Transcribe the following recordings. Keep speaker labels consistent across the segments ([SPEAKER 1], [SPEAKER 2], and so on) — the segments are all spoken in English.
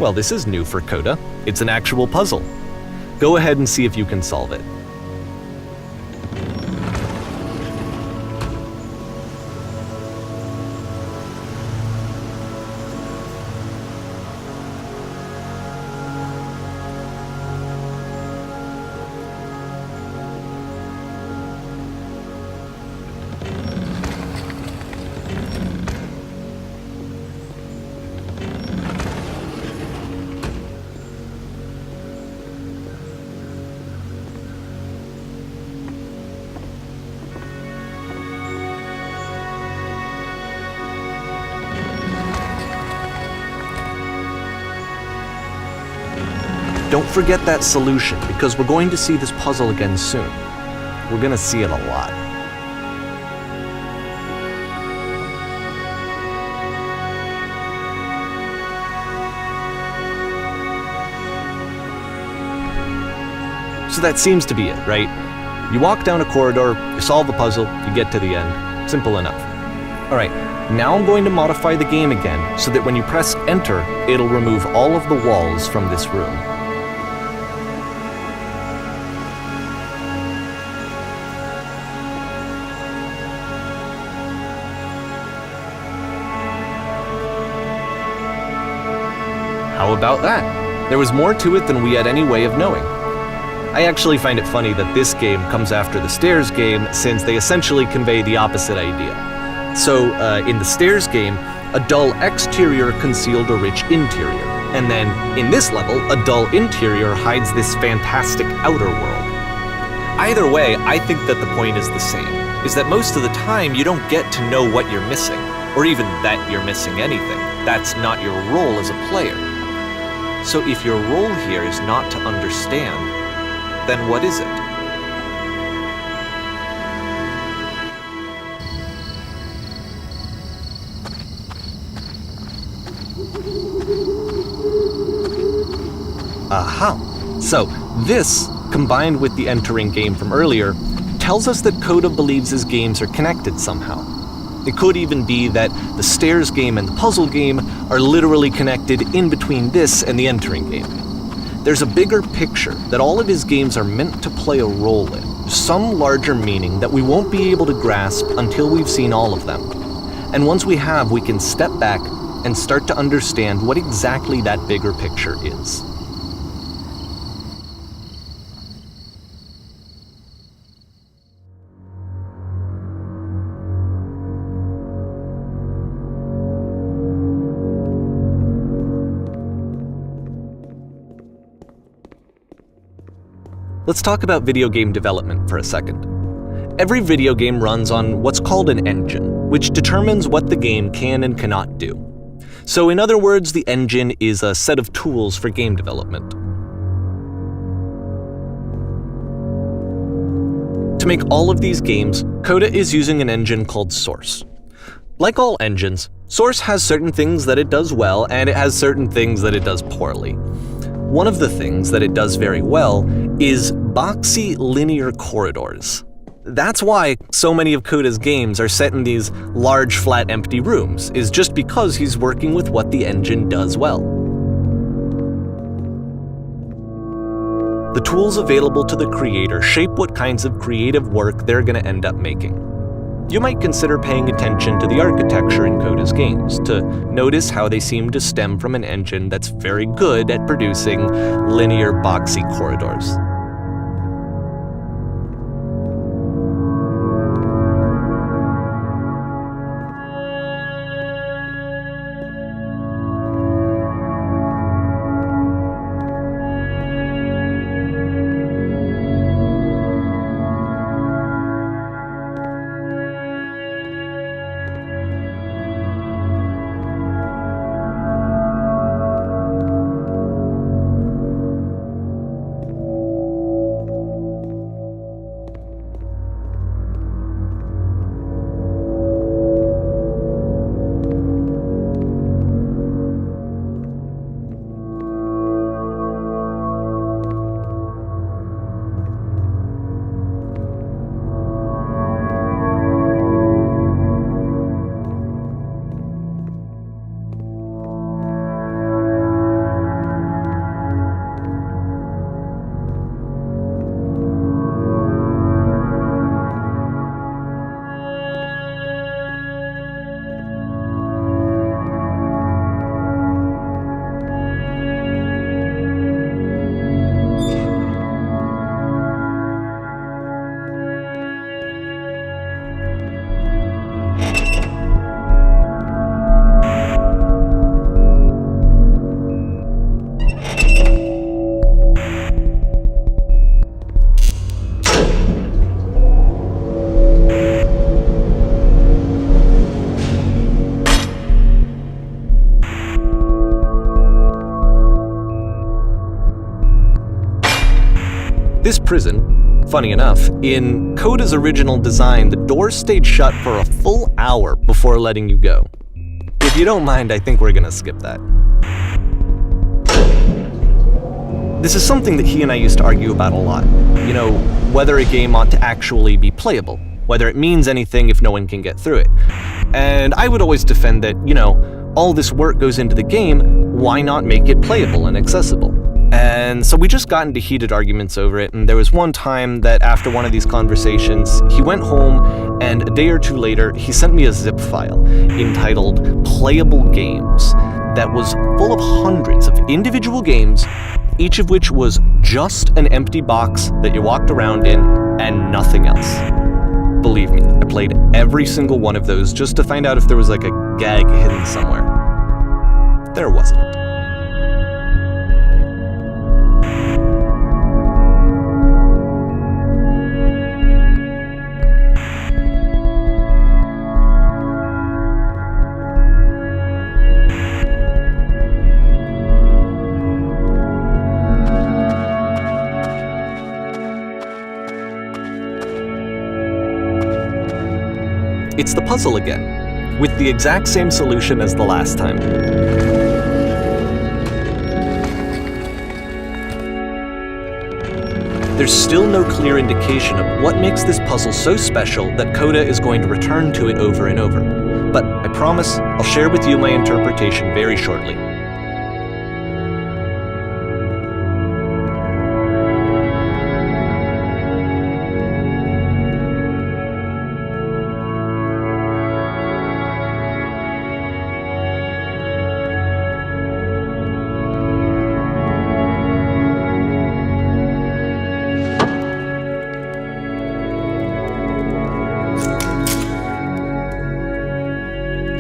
[SPEAKER 1] Well, this is new for Coda. It's an actual puzzle. Go ahead and see if you can solve it. Don't forget that solution, because we're going to see this puzzle again soon. We're going to see it a lot. So that seems to be it, right? You walk down a corridor, you solve the puzzle, you get to the end. Simple enough. All right, now I'm going to modify the game again so that when you press enter, it'll remove all of the walls from this room. How about that? There was more to it than we had any way of knowing. I actually find it funny that this game comes after the Stairs game, since they essentially convey the opposite idea. So, in the Stairs game, a dull exterior concealed a rich interior. And then, in this level, a dull interior hides this fantastic outer world. Either way, I think that the point is the same, is that most of the time you don't get to know what you're missing, or even that you're missing anything. That's not your role as a player. So if your role here is not to understand, then what is it? Aha! So this, combined with the entering game from earlier, tells us that Coda believes his games are connected somehow. It could even be that the Stairs game and the puzzle game are literally connected in between this and the entering game. There's a bigger picture that all of his games are meant to play a role in, some larger meaning that we won't be able to grasp until we've seen all of them. And once we have, we can step back and start to understand what exactly that bigger picture is. Let's talk about video game development for a second. Every video game runs on what's called an engine, which determines what the game can and cannot do. So in other words, the engine is a set of tools for game development. To make all of these games, Coda is using an engine called Source. Like all engines, Source has certain things that it does well, and it has certain things that it does poorly. One of the things that it does very well is boxy linear corridors. That's why so many of Coda's games are set in these large, flat, empty rooms, is just because he's working with what the engine does well. The tools available to the creator shape what kinds of creative work they're going to end up making. You might consider paying attention to the architecture in Coda's games to notice how they seem to stem from an engine that's very good at producing linear, boxy corridors. prison. Funny enough, in Coda's original design, the doors stayed shut for a full hour before letting you go. If you don't mind, I think we're gonna skip that. This is something that he and I used to argue about a lot. You know, whether a game ought to actually be playable, whether it means anything if no one can get through it. And I would always defend that, you know, all this work goes into the game, why not make it playable and accessible? And so we just got into heated arguments over it, and there was one time that after one of these conversations, he went home, and a day or two later, he sent me a zip file entitled Playable Games that was full of hundreds of individual games, each of which was just an empty box that you walked around in and nothing else. Believe me, I played every single one of those just to find out if there was like a gag hidden somewhere. There wasn't. It's the puzzle again, with the exact same solution as the last time. There's still no clear indication of what makes this puzzle so special that Coda is going to return to it over and over. But I promise I'll share with you my interpretation very shortly.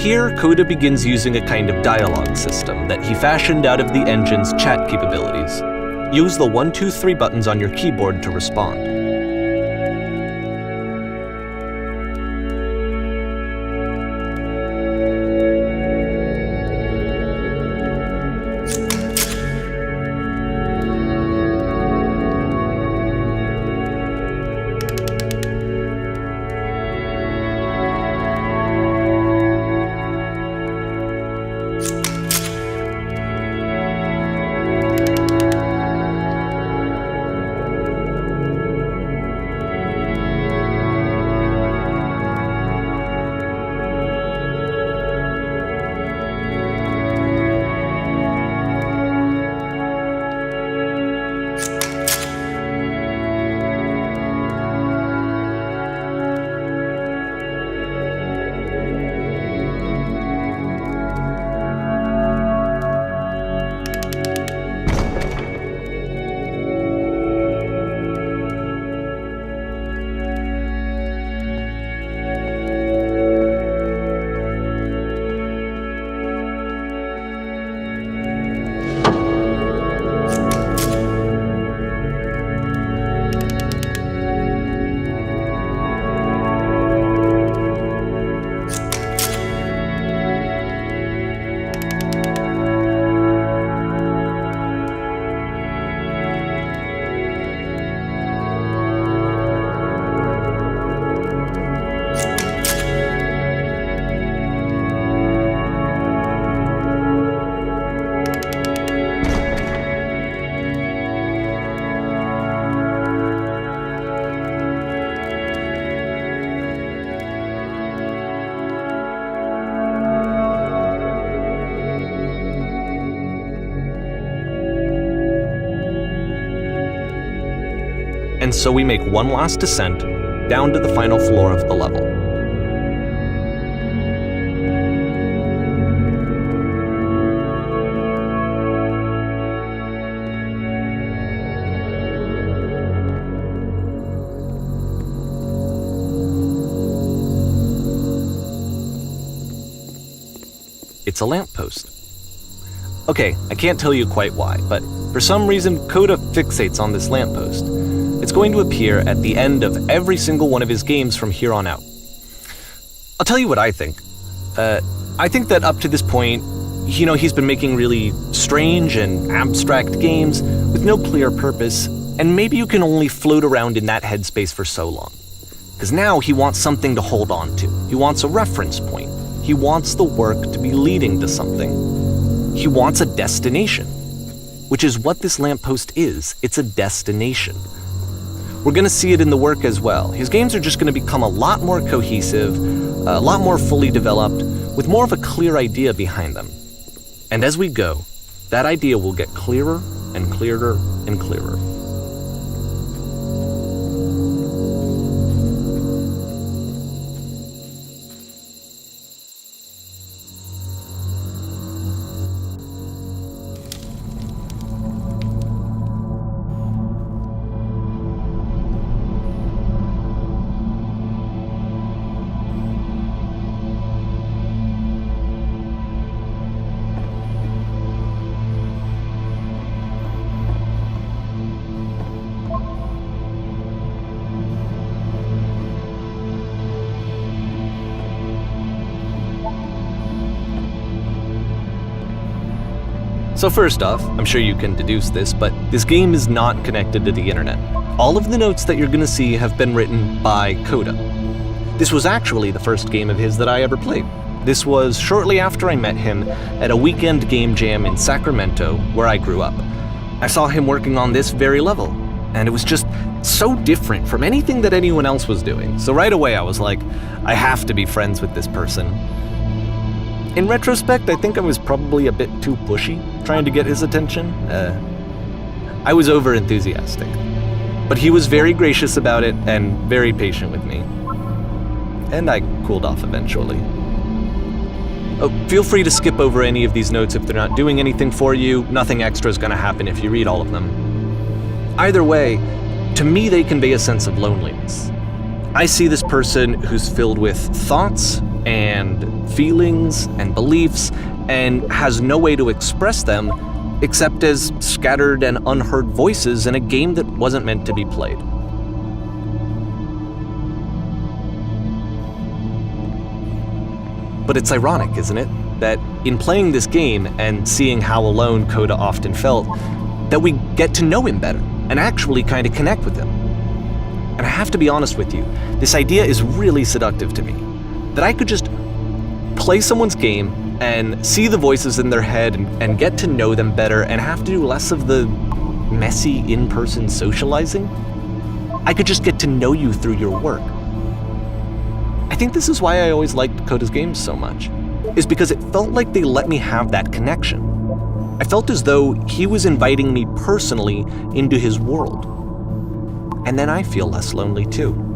[SPEAKER 1] Here, Coda begins using a kind of dialogue system that he fashioned out of the engine's chat capabilities. Use the 1, 2, 3 buttons on your keyboard to respond. And so we make one last descent down to the final floor of the level. It's a lamppost. Okay, I can't tell you quite why, but for some reason Coda fixates on this lamppost. It's going to appear at the end of every single one of his games from here on out. I'll tell you what I think. I think that up to this point, he's been making really strange and abstract games with no clear purpose, And maybe you can only float around in that headspace for so long. Because now he wants something to hold on to. He wants a reference point. He wants the work to be leading to something. He wants a destination, which is what this lamppost is. It's a destination. We're going to see it in the work as well. His games are just going to become a lot more cohesive, a lot more fully developed, with more of a clear idea behind them. And as we go, that idea will get clearer and clearer and clearer. So first off, I'm sure you can deduce this, but this game is not connected to the internet. All of the notes that you're going to see have been written by Coda. This was actually the first game of his that I ever played. This was shortly after I met him at a weekend game jam in Sacramento, where I grew up. I saw him working on this very level, and it was just so different from anything that anyone else was doing. So right away I was like, I have to be friends with this person. In retrospect, I think I was probably a bit too pushy, trying to get his attention. I was over-enthusiastic. But he was very gracious about it and very patient with me. And I cooled off eventually. Oh, feel free to skip over any of these notes if they're not doing anything for you. Nothing extra is going to happen if you read all of them. Either way, to me they convey a sense of loneliness. I see this person who's filled with thoughts and feelings and beliefs and has no way to express them except as scattered and unheard voices in a game that wasn't meant to be played. But it's ironic, isn't it, that in playing this game and seeing how alone Coda often felt, that we get to know him better and actually kind of connect with him. And I have to be honest with you, this idea is really seductive to me. That I could just play someone's game and see the voices in their head and get to know them better and have to do less of the messy in-person socializing. I could just get to know you through your work. I think this is why I always liked Coda's games so much, is because it felt like they let me have that connection. I felt as though he was inviting me personally into his world. And then I feel less lonely too.